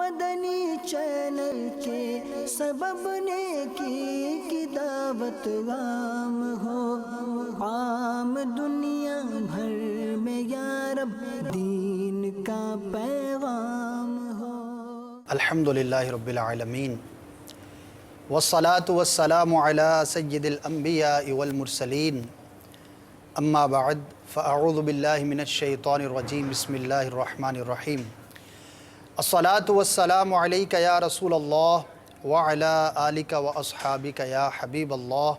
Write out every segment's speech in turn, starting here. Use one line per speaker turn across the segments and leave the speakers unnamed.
مدنی channel کے سبب نیکی کی دعوت عام ہو، عام دنیا بھر میں یا رب دین کا پیغام ہو۔
الحمدللہ رب العالمین والصلاة والسلام علی سید الانبیاء والمرسلین، اما بعد فاعوذ باللہ من الشیطان الرجیم، بسم اللہ الرحمن الرحیم۔ الصلاة والسلام علیک یا رسول اللہ وعلی آلک واصحابک یا حبیب اللہ۔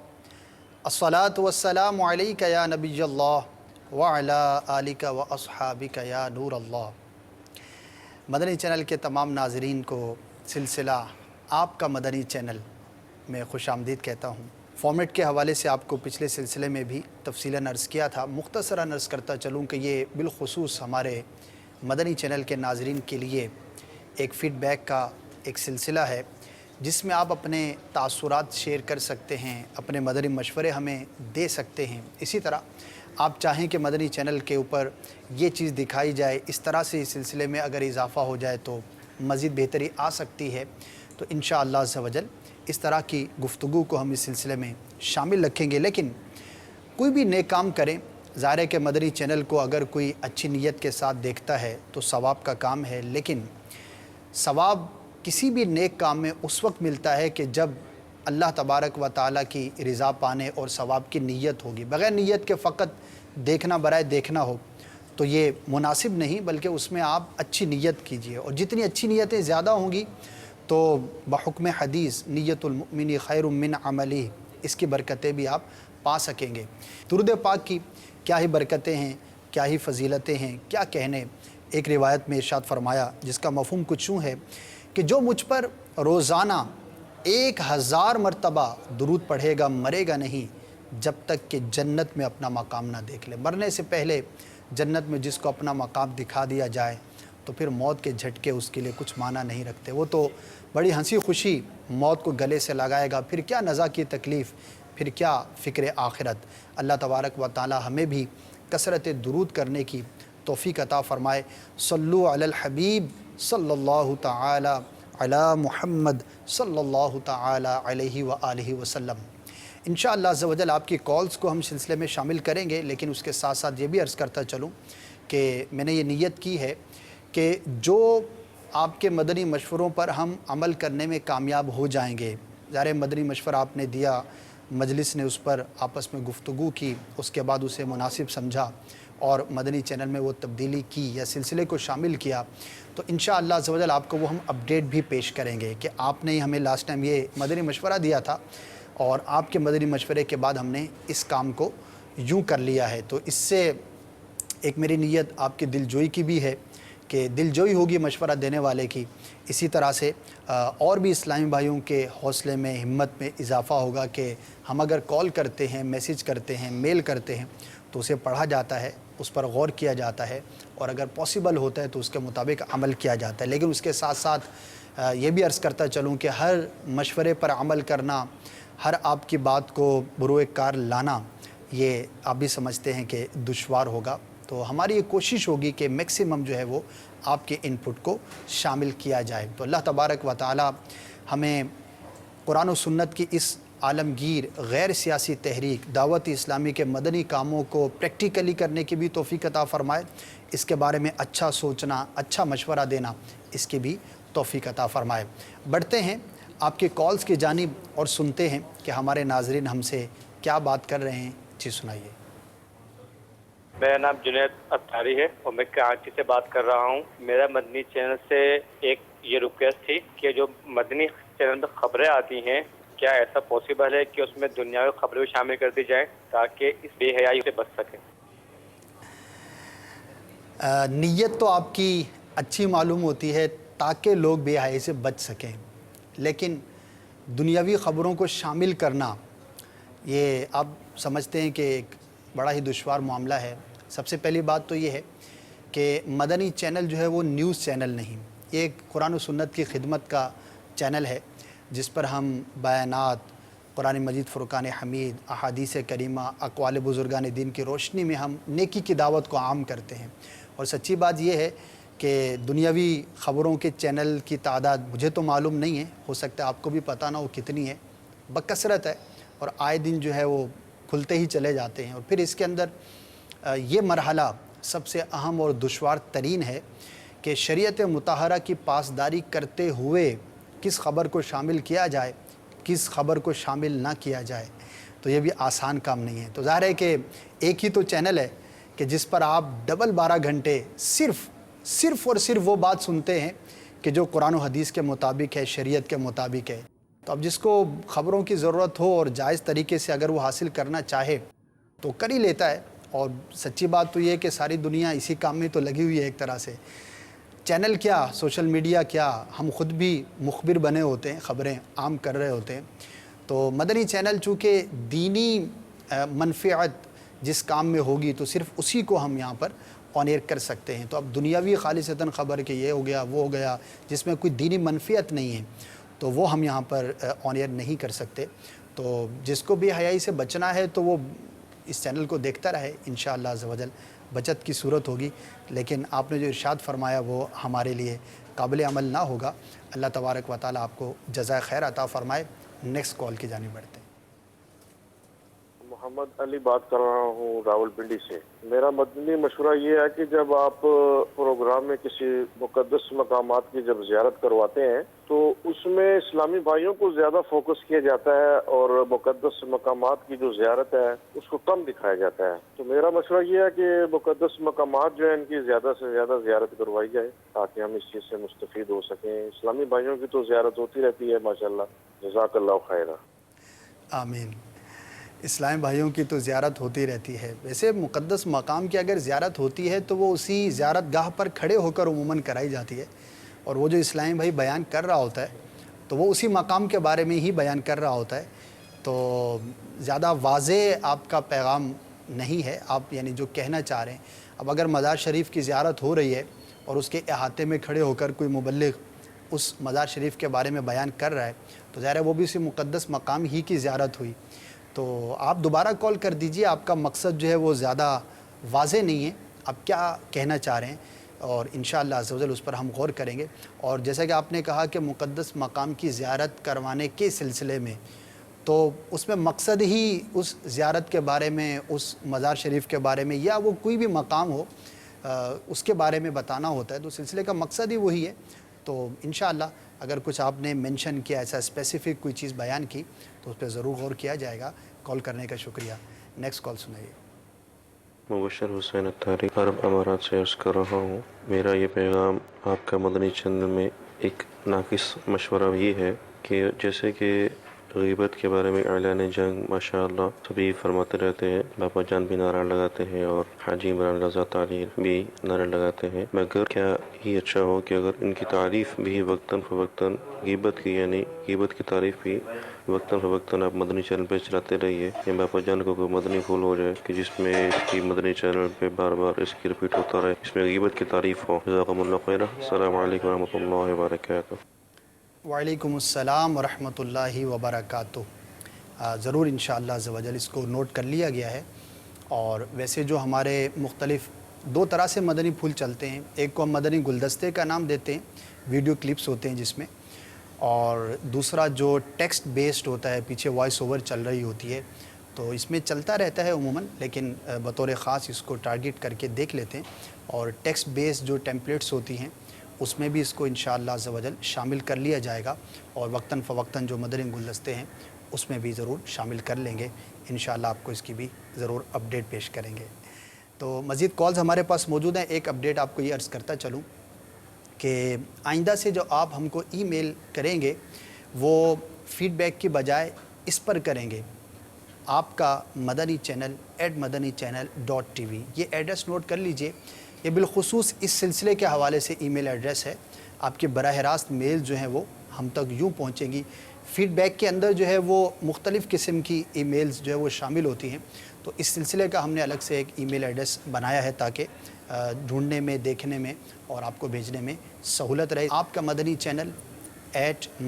الصلاة والسلام علیک یا نبی اللہ وعلی آلک واصحابک یا نور اللہ۔ مدنی چینل کے تمام ناظرین کو سلسلہ آپ کا مدنی چینل میں خوش آمدید کہتا ہوں۔ فارمیٹ کے حوالے سے آپ کو پچھلے سلسلے میں بھی تفصیلاً عرض کیا تھا، مختصراً عرض کرتا چلوں کہ یہ بالخصوص ہمارے مدنی چینل کے ناظرین کے لیے ایک فیڈ بیک کا ایک سلسلہ ہے، جس میں آپ اپنے تاثرات شیئر کر سکتے ہیں، اپنے مدنی مشورے ہمیں دے سکتے ہیں۔ اسی طرح آپ چاہیں کہ مدنی چینل کے اوپر یہ چیز دکھائی جائے، اس طرح سے اس سلسلے میں اگر اضافہ ہو جائے تو مزید بہتری آ سکتی ہے، تو انشاءاللہ عز و جل اس طرح کی گفتگو کو ہم اس سلسلے میں شامل رکھیں گے۔ لیکن کوئی بھی نیک کام کریں، ظاہر ہے کہ مدنی چینل کو اگر کوئی اچھی نیت کے ساتھ دیکھتا ہے تو ثواب کا کام ہے، لیکن ثواب کسی بھی نیک کام میں اس وقت ملتا ہے کہ جب اللہ تبارک و تعالیٰ کی رضا پانے اور ثواب کی نیت ہوگی۔ بغیر نیت کے فقط دیکھنا برائے دیکھنا ہو تو یہ مناسب نہیں، بلکہ اس میں آپ اچھی نیت کیجئے، اور جتنی اچھی نیتیں زیادہ ہوں گی تو بحکم حدیث نیت المؤمن خیر من عملی، اس کی برکتیں بھی آپ پا سکیں گے۔ درود پاک کی کیا ہی برکتیں ہیں، کیا ہی فضیلتیں ہیں، کیا کہنے۔ ایک روایت میں ارشاد فرمایا جس کا مفہوم کچھ یوں ہے کہ جو مجھ پر روزانہ 1000 مرتبہ درود پڑھے گا مرے گا نہیں جب تک کہ جنت میں اپنا مقام نہ دیکھ لے۔ مرنے سے پہلے جنت میں جس کو اپنا مقام دکھا دیا جائے تو پھر موت کے جھٹکے اس کے لیے کچھ معنی نہیں رکھتے۔ وہ تو بڑی ہنسی خوشی موت کو گلے سے لگائے گا، پھر کیا نزا کی تکلیف، پھر کیا فکر آخرت۔ اللہ تبارک و تعالی ہمیں بھی کثرت درود کرنے کی توفیق عطا فرمائے۔ صلو علی الحبیب صلی اللہ تعالی علی محمد صلی اللہ تعالی علیہ وآلہ وسلم۔ انشاءاللہ عز و جل آپ کی کالز کو ہم سلسلے میں شامل کریں گے، لیکن اس کے ساتھ ساتھ یہ بھی عرض کرتا چلوں کہ میں نے یہ نیت کی ہے کہ جو آپ کے مدنی مشوروں پر ہم عمل کرنے میں کامیاب ہو جائیں گے، ظاہر مدنی مشورہ آپ نے دیا، مجلس نے اس پر آپس میں گفتگو کی، اس کے بعد اسے مناسب سمجھا اور مدنی چینل میں وہ تبدیلی کی یا سلسلے کو شامل کیا، تو انشاءاللہ عز و جل آپ کو وہ ہم اپڈیٹ بھی پیش کریں گے کہ آپ نے ہمیں لاسٹ ٹائم یہ مدنی مشورہ دیا تھا اور آپ کے مدنی مشورے کے بعد ہم نے اس کام کو یوں کر لیا ہے۔ تو اس سے ایک میری نیت آپ کی دل جوئی کی بھی ہے کہ دل جوئی ہوگی مشورہ دینے والے کی، اسی طرح سے اور بھی اسلامی بھائیوں کے حوصلے میں ہمت میں اضافہ ہوگا کہ ہم اگر کال کرتے ہیں، میسیج کرتے ہیں، میل کرتے ہیں تو اسے پڑھا جاتا ہے، اس پر غور کیا جاتا ہے، اور اگر پاسبل ہوتا ہے تو اس کے مطابق عمل کیا جاتا ہے۔ لیکن اس کے ساتھ ساتھ یہ بھی عرض کرتا چلوں کہ ہر مشورے پر عمل کرنا، ہر آپ کی بات کو بروئے کار لانا، یہ آپ بھی سمجھتے ہیں کہ دشوار ہوگا، تو ہماری یہ کوشش ہوگی کہ میکسیمم جو ہے وہ آپ کے ان پٹ کو شامل کیا جائے۔ تو اللہ تبارک و تعالی ہمیں قرآن و سنت کی اس عالمگیر غیر سیاسی تحریک دعوت اسلامی کے مدنی کاموں کو پریکٹیکلی کرنے کی بھی توفیق عطا فرمائے، اس کے بارے میں اچھا سوچنا، اچھا مشورہ دینا، اس کی بھی توفیق عطا فرمائے۔ بڑھتے ہیں آپ کے کالز کی جانب اور سنتے ہیں کہ ہمارے ناظرین ہم سے کیا بات کر رہے ہیں۔ جی سنائیے۔
میرا نام جنید اتاری ہے اور میں کراچی سے بات کر رہا ہوں۔ میرا مدنی چینل سے ایک یہ ریکویسٹ تھی کہ جو مدنی چینل میں خبریں آتی ہیں، کیا ایسا پاسبل ہے کہ اس میں دنیاوی خبریں شامل کر دی جائیں تاکہ اس بے حیائی سے بچ سکیں؟
نیت تو آپ کی اچھی معلوم ہوتی ہے تاکہ لوگ بے حیائی سے بچ سکیں، لیکن دنیاوی خبروں کو شامل کرنا یہ آپ سمجھتے ہیں کہ ایک بڑا ہی دشوار معاملہ ہے۔ سب سے پہلی بات تو یہ ہے کہ مدنی چینل جو ہے وہ نیوز چینل نہیں، یہ ایک قرآن و سنت کی خدمت کا چینل ہے جس پر ہم بیانات، قرآن مجید، فرقان حمید، احادیث کریمہ، اقوال بزرگان دین کی روشنی میں ہم نیکی کی دعوت کو عام کرتے ہیں۔ اور سچی بات یہ ہے کہ دنیاوی خبروں کے چینل کی تعداد مجھے تو معلوم نہیں ہے، ہو سکتا ہے آپ کو بھی پتہ نہ ہو کتنی ہے، بکثرت ہے، اور آئے دن جو ہے وہ کھلتے ہی چلے جاتے ہیں۔ اور پھر اس کے اندر یہ مرحلہ سب سے اہم اور دشوار ترین ہے کہ شریعت مطہرہ کی پاسداری کرتے ہوئے کس خبر کو شامل کیا جائے، کس خبر کو شامل نہ کیا جائے، تو یہ بھی آسان کام نہیں ہے۔ تو ظاہر ہے کہ ایک ہی تو چینل ہے کہ جس پر آپ ڈبل 12 گھنٹے صرف اور صرف وہ بات سنتے ہیں کہ جو قرآن و حدیث کے مطابق ہے، شریعت کے مطابق ہے۔ تو اب جس کو خبروں کی ضرورت ہو اور جائز طریقے سے اگر وہ حاصل کرنا چاہے تو کر ہی لیتا ہے، اور سچی بات تو یہ ہے کہ ساری دنیا اسی کام میں تو لگی ہوئی ہے ایک طرح سے۔ چینل کیا، سوشل میڈیا کیا، ہم خود بھی مخبر بنے ہوتے ہیں، خبریں عام کر رہے ہوتے ہیں۔ تو مدنی چینل چونکہ دینی منفعت جس کام میں ہوگی تو صرف اسی کو ہم یہاں پر آن ایئر کر سکتے ہیں۔ تو اب دنیاوی خالصتاً خبر کہ یہ ہو گیا وہ ہو گیا جس میں کوئی دینی منفعت نہیں ہے تو وہ ہم یہاں پر آن ایئر نہیں کر سکتے۔ تو جس کو بھی حیائی سے بچنا ہے تو وہ اس چینل کو دیکھتا رہے، انشاءاللہ عز و جل بچت کی صورت ہوگی۔ لیکن آپ نے جو ارشاد فرمایا وہ ہمارے لیے قابل عمل نہ ہوگا۔ اللہ تبارک و تعالیٰ آپ کو جزائے خیر عطا فرمائے۔ نیکسٹ کال کی جانب بڑھتے ہیں۔
محمد علی بات کر رہا ہوں راول پنڈی سے۔ میرا مدنی مشورہ یہ ہے کہ جب آپ پروگرام میں کسی مقدس مقامات کی جب زیارت کرواتے ہیں تو اس میں اسلامی بھائیوں کو زیادہ فوکس کیا جاتا ہے اور مقدس مقامات کی جو زیارت ہے اس کو کم دکھایا جاتا ہے۔ تو میرا مشورہ یہ ہے کہ مقدس مقامات جو ہیں ان کی زیادہ سے زیادہ زیارت کروائی جائے تاکہ ہم اس چیز سے مستفید ہو سکیں۔ اسلامی بھائیوں کی تو زیارت ہوتی رہتی ہے ماشاءاللہ، جزاک اللہ خیرہ۔
آمین۔ اسلامی بھائیوں کی تو زیارت ہوتی رہتی ہے۔ ویسے مقدس مقام کی اگر زیارت ہوتی ہے تو وہ اسی زیارت گاہ پر کھڑے ہو کر عموماً کرائی جاتی ہے، اور وہ جو اسلامی بھائی بیان کر رہا ہوتا ہے تو وہ اسی مقام کے بارے میں ہی بیان کر رہا ہوتا ہے۔ تو زیادہ واضح آپ کا پیغام نہیں ہے، آپ یعنی جو کہنا چاہ رہے ہیں۔ اب اگر مزار شریف کی زیارت ہو رہی ہے اور اس کے احاطے میں کھڑے ہو کر کوئی مبلغ اس مزار شریف کے بارے میں بیان کر رہا ہے تو ظاہر ہے وہ بھی اسی مقدس مقام ہی کی زیارت ہوئی۔ تو آپ دوبارہ کال کر دیجئے، آپ کا مقصد جو ہے وہ زیادہ واضح نہیں ہے، آپ کیا کہنا چاہ رہے ہیں، اور انشاءاللہ عز و جل اس پر ہم غور کریں گے۔ اور جیسا کہ آپ نے کہا کہ مقدس مقام کی زیارت کروانے کے سلسلے میں تو اس میں مقصد ہی اس زیارت کے بارے میں، اس مزار شریف کے بارے میں، یا وہ کوئی بھی مقام ہو اس کے بارے میں بتانا ہوتا ہے، تو سلسلے کا مقصد ہی وہی ہے۔ تو انشاءاللہ اگر کچھ آپ نے مینشن کیا، ایسا اسپیسیفک کوئی چیز بیان کی تو اس پہ ضرور غور کیا جائے گا۔ کال کرنے کا شکریہ۔ نیکسٹ کال سنائیے۔
مبشر حسین اتاری عرب امارات سے عرض کر رہا ہوں۔ میرا یہ پیغام آپ کا مدنی چینل میں ایک ناقص مشورہ یہ ہے کہ جیسے کہ غیبت کے بارے میں اعلان جنگ ماشاءاللہ سبھی فرماتے رہتے ہیں، باپا جان بھی نعرہ لگاتے ہیں اور حاجی عمران رضا تعلیم بھی نعرہ لگاتے ہیں، مگر کیا ہی اچھا ہو کہ اگر ان کی تعریف بھی وقتاً فوقتاً غیبت کی، یعنی غیبت کی تعریف بھی وقتاً فوقتاً آپ مدنی چینل پہ چلاتے رہیے، یا باپا جان کو کوئی مدنی پھول ہو جائے کہ جس میں اس کی مدنی چینل پہ بار بار اس کی ریپیٹ ہوتا رہے، اس میں غیبت کی تعریف ہو۔ جزاکم اللہ خیرہ۔ السلام علیکم ورحمۃ اللہ وبرکاتہ۔
وعلیکم السلام ورحمۃ اللہ وبرکاتہ۔ ضرور انشاءاللہ عز و جل اس کو نوٹ کر لیا گیا ہے۔ اور ویسے جو ہمارے مختلف دو طرح سے مدنی پھول چلتے ہیں، ایک کو ہم مدنی گلدستے کا نام دیتے ہیں، ویڈیو کلپس ہوتے ہیں جس میں، اور دوسرا جو ٹیکسٹ بیسڈ ہوتا ہے، پیچھے وائس اوور چل رہی ہوتی ہے، تو اس میں چلتا رہتا ہے عموماً، لیکن بطور خاص اس کو ٹارگٹ کر کے دیکھ لیتے ہیں۔ اور ٹیکسٹ بیسڈ جو ٹیمپلیٹس ہوتی ہیں اس میں بھی اس کو انشاءاللہ عز و جل شامل کر لیا جائے گا، اور وقتاً فوقتاً جو مدنی گلدستے ہیں اس میں بھی ضرور شامل کر لیں گے۔ انشاءاللہ آپ کو اس کی بھی ضرور اپڈیٹ پیش کریں گے۔ تو مزید کالز ہمارے پاس موجود ہیں۔ ایک اپڈیٹ آپ کو یہ عرض کرتا چلوں کہ آئندہ سے جو آپ ہم کو ای میل کریں گے وہ فیڈ بیک کی بجائے اس پر کریں گے، آپ کا مدنی چینل @madanichannel.tv، یہ ایڈریس نوٹ کر لیجئے۔ یہ بالخصوص اس سلسلے کے حوالے سے ای میل ایڈریس ہے۔ آپ کے براہ راست میل جو ہیں وہ ہم تک یوں پہنچیں گی۔ فیڈ بیک کے اندر جو ہے وہ مختلف قسم کی ای میلز جو ہے وہ شامل ہوتی ہیں، تو اس سلسلے کا ہم نے الگ سے ایک ای میل ایڈریس بنایا ہے تاکہ ڈھونڈنے میں، دیکھنے میں اور آپ کو بھیجنے میں سہولت رہے۔ آپ کا مدنی چینل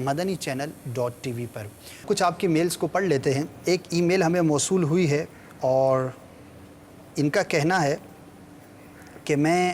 @madanichannel.tv پر کچھ آپ کی میلز کو پڑھ لیتے ہیں۔ ایک ای میل ہمیں موصول ہوئی ہے اور ان کا کہنا ہے کہ میں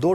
2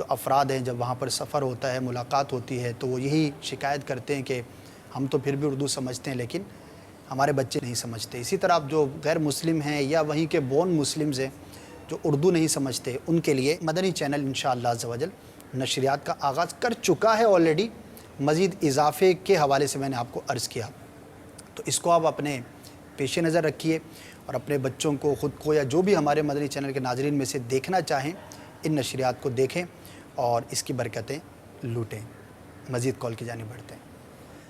جو افراد ہیں جب وہاں پر سفر ہوتا ہے، ملاقات ہوتی ہے، تو وہ یہی شکایت کرتے ہیں کہ ہم تو پھر بھی اردو سمجھتے ہیں لیکن ہمارے بچے نہیں سمجھتے۔ اسی طرح جو غیر مسلم ہیں یا وہیں کے بورن مسلمز ہیں جو اردو نہیں سمجھتے، ان کے لیے مدنی چینل انشاءاللہ عز و جل نشریات کا آغاز کر چکا ہے آلریڈی، مزید اضافے کے حوالے سے میں نے آپ کو عرض کیا۔ تو اس کو آپ اپنے پیش نظر رکھیے اور اپنے بچوں کو، خود کو، یا جو بھی ہمارے مدنی چینل کے ناظرین میں سے دیکھنا چاہیں ان نشریات کو دیکھیں اور اس کی برکتیں لوٹیں۔ مزید کال کی جانب بڑھتے ہیں۔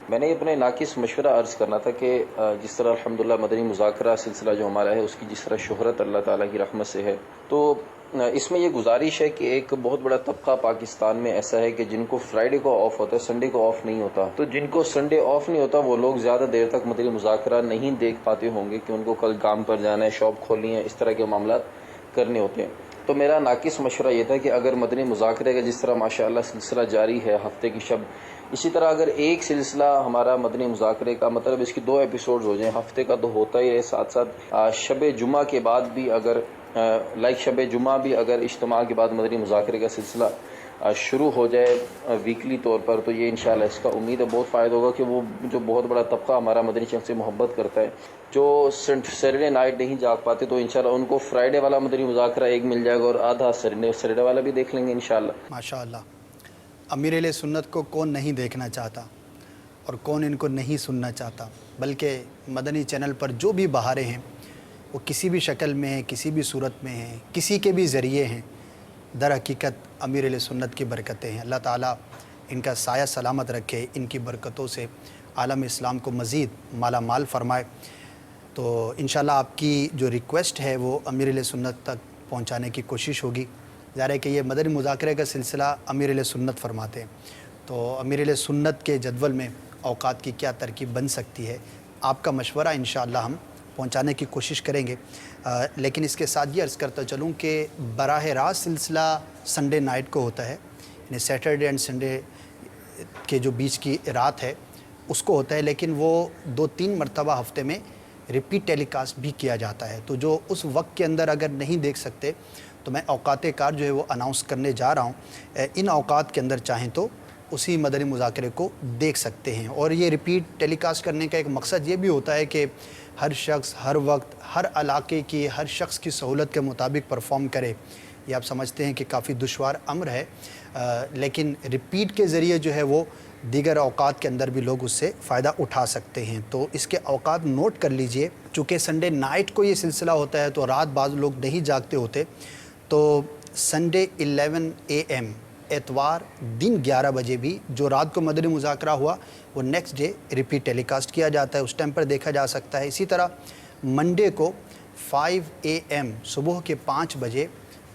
میں نے اپنے ناقص مشورہ عرض کرنا تھا کہ جس طرح الحمدللہ مدنی مذاکرہ سلسلہ جو ہمارا ہے اس کی جس طرح شہرت اللہ تعالیٰ کی رحمت سے ہے، تو اس میں یہ گزارش ہے کہ ایک بہت بڑا طبقہ پاکستان میں ایسا ہے کہ جن کو فرائیڈے کو آف ہوتا ہے، سنڈے کو آف نہیں ہوتا، تو جن کو سنڈے آف نہیں ہوتا وہ لوگ زیادہ دیر تک مدنی مذاکرہ نہیں دیکھ پاتے ہوں گے کہ ان کو کل کام پر جانا ہے، شاپ کھولنی ہے، اس طرح کے معاملات کرنے ہوتے ہیں۔ تو میرا ناقص مشورہ یہ تھا کہ اگر مدنی مذاکرے کا جس طرح ماشاءاللہ سلسلہ جاری ہے ہفتے کی شب، اسی طرح اگر ایک سلسلہ ہمارا مدنی مذاکرے کا، مطلب اس کی 2 ایپیسوڈز ہو جائیں، ہفتے کا تو ہوتا ہی ہے، ساتھ ساتھ شب جمعہ کے بعد بھی اگر شب جمعہ بھی اگر اجتماع کے بعد مدنی مذاکرے کا سلسلہ شروع ہو جائے ویکلی طور پر، تو یہ انشاءاللہ اس کا امید ہے بہت فائدہ ہوگا کہ وہ جو بہت بڑا طبقہ ہمارا مدنی چینل سے محبت کرتا ہے، جو سیٹرڈے نائٹ نہیں جاگ پاتے، تو انشاءاللہ ان کو فرائیڈے والا مدنی مذاکرہ ایک مل جائے گا اور آدھا سیٹرڈے والا بھی دیکھ لیں گے انشاءاللہ۔
ماشاءاللہ، امیر اہل سنت کو کون نہیں دیکھنا چاہتا اور کون ان کو نہیں سننا چاہتا، بلکہ مدنی چینل پر جو بھی بہاریں ہیں وہ کسی بھی شکل میں ہیں، کسی بھی صورت میں ہیں، کسی کے بھی ذریعے ہیں، در حقیقت امیر اہل سنت کی برکتیں ہیں۔ اللہ تعالیٰ ان کا سایہ سلامت رکھے، ان کی برکتوں سے عالم اسلام کو مزید مالا مال فرمائے۔ تو انشاءاللہ آپ کی جو ریکویسٹ ہے وہ امیر اہل سنت تک پہنچانے کی کوشش ہوگی۔ ظاہر ہے کہ یہ مدنی مذاکرے کا سلسلہ امیر اہل سنت فرماتے ہیں، تو امیر اہل سنت کے جدول میں اوقات کی کیا ترکیب بن سکتی ہے، آپ کا مشورہ انشاءاللہ ہم پہنچانے کی کوشش کریں گے۔ لیکن اس کے ساتھ یہ عرض کرتا چلوں کہ براہ راست سلسلہ سنڈے نائٹ کو ہوتا ہے، یعنی سیٹرڈے اینڈ سنڈے کے جو بیچ کی رات ہے اس کو ہوتا ہے، لیکن وہ 2-3 مرتبہ ہفتے میں ریپیٹ ٹیلی کاسٹ بھی کیا جاتا ہے۔ تو جو اس وقت کے اندر اگر نہیں دیکھ سکتے تو میں اوقات کار جو ہے وہ اناؤنس کرنے جا رہا ہوں، ان اوقات کے اندر چاہیں تو اسی مدنی مذاکرے کو دیکھ سکتے ہیں۔ اور یہ ریپیٹ ٹیلی کاسٹ کرنے کا ایک مقصد یہ بھی ہوتا ہے کہ ہر شخص ہر وقت ہر علاقے کی ہر شخص کی سہولت کے مطابق پرفارم کرے۔ یہ آپ سمجھتے ہیں کہ کافی دشوار امر ہے، لیکن ریپیٹ کے ذریعے جو ہے وہ دیگر اوقات کے اندر بھی لوگ اس سے فائدہ اٹھا سکتے ہیں۔ تو اس کے اوقات نوٹ کر لیجئے، چونکہ سنڈے نائٹ کو یہ سلسلہ ہوتا ہے تو رات بعض لوگ نہیں جاگتے ہوتے، تو سنڈے 11 AM اتوار دن 11 بجے بھی جو رات کو مدنی مذاکرہ ہوا وہ نیکسٹ ڈے ریپیٹ ٹیلی کاسٹ کیا جاتا ہے، اس ٹائم پر دیکھا جا سکتا ہے۔ اسی طرح منڈے کو 5 AM صبح کے 5 بجے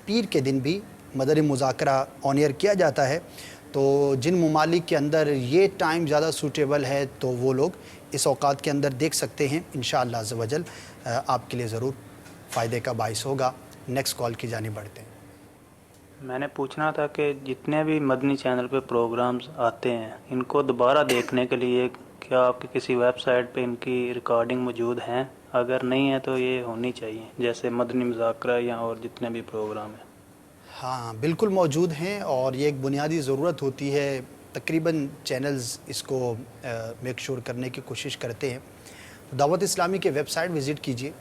پیر کے دن بھی مدنی مذاکرہ آن ایئر کیا جاتا ہے۔ تو جن ممالک کے اندر یہ ٹائم زیادہ سوٹیبل ہے تو وہ لوگ اس اوقات کے اندر دیکھ سکتے ہیں، انشاءاللہ عز و جل آپ کے لیے ضرور فائدے کا باعث ہوگا۔ نیکسٹ کال کی جانب بڑھتے ہیں۔
میں نے پوچھنا تھا کہ جتنے بھی مدنی چینل پہ پروگرامز آتے ہیں ان کو دوبارہ دیکھنے کے لیے کیا آپ کی کسی ویب سائٹ پہ ان کی ریکارڈنگ موجود ہیں؟ اگر نہیں ہے تو یہ ہونی چاہیے، جیسے مدنی مذاکرہ یا اور جتنے بھی پروگرام ہیں۔
ہاں بالکل موجود ہیں، اور یہ ایک بنیادی ضرورت ہوتی ہے۔ تقریباً چینلز اس کو میک شور کرنے کی کوشش کرتے ہیں۔ دعوت اسلامی کے ویب سائٹ وزٹ کیجئے،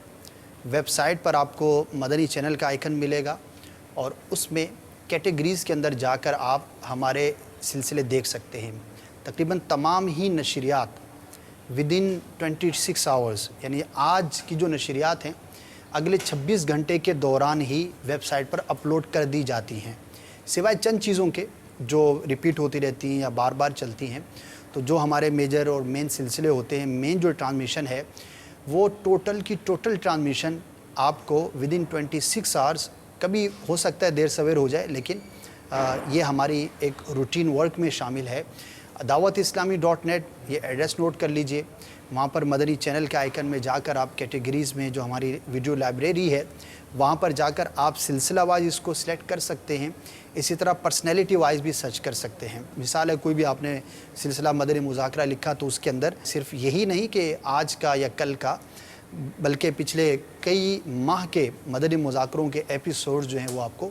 ویب سائٹ پر آپ کو مدنی چینل کا آئیکن ملے گا، اور اس میں کیٹیگریز کے اندر جا کر آپ ہمارے سلسلے دیکھ سکتے ہیں۔ تقریباً تمام ہی نشریات ودن 26 آورز، یعنی آج کی جو نشریات ہیں اگلے 26 گھنٹے کے دوران ہی ویب سائٹ پر اپلوڈ کر دی جاتی ہیں، سوائے چند چیزوں کے جو ریپیٹ ہوتی رہتی ہیں یا بار بار چلتی ہیں۔ تو جو ہمارے میجر اور مین سلسلے ہوتے ہیں، مین جو ٹرانسمیشن ہے وہ ٹوٹل کی ٹوٹل ٹرانسمیشن آپ کو ودن 26 آورز، کبھی ہو سکتا ہے دیر سویر ہو جائے، لیکن یہ ہماری ایک روٹین ورک میں شامل ہے۔ دعوت اسلامی .net یہ ایڈریس نوٹ کر لیجئے، وہاں پر مدنی چینل کے آئیکن میں جا کر آپ کیٹیگریز میں جو ہماری ویڈیو لائبریری ہے وہاں پر جا کر آپ سلسلہ وائز اس کو سلیکٹ کر سکتے ہیں۔ اسی طرح پرسنالٹی وائز بھی سرچ کر سکتے ہیں۔ مثال ہے کوئی بھی آپ نے سلسلہ مدنی مذاکرہ لکھا تو اس کے اندر صرف یہی نہیں کہ آج کا یا کل کا، بلکہ پچھلے کئی ماہ کے مدنی مذاکروں کے ایپیسوڈ جو ہیں وہ آپ کو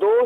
2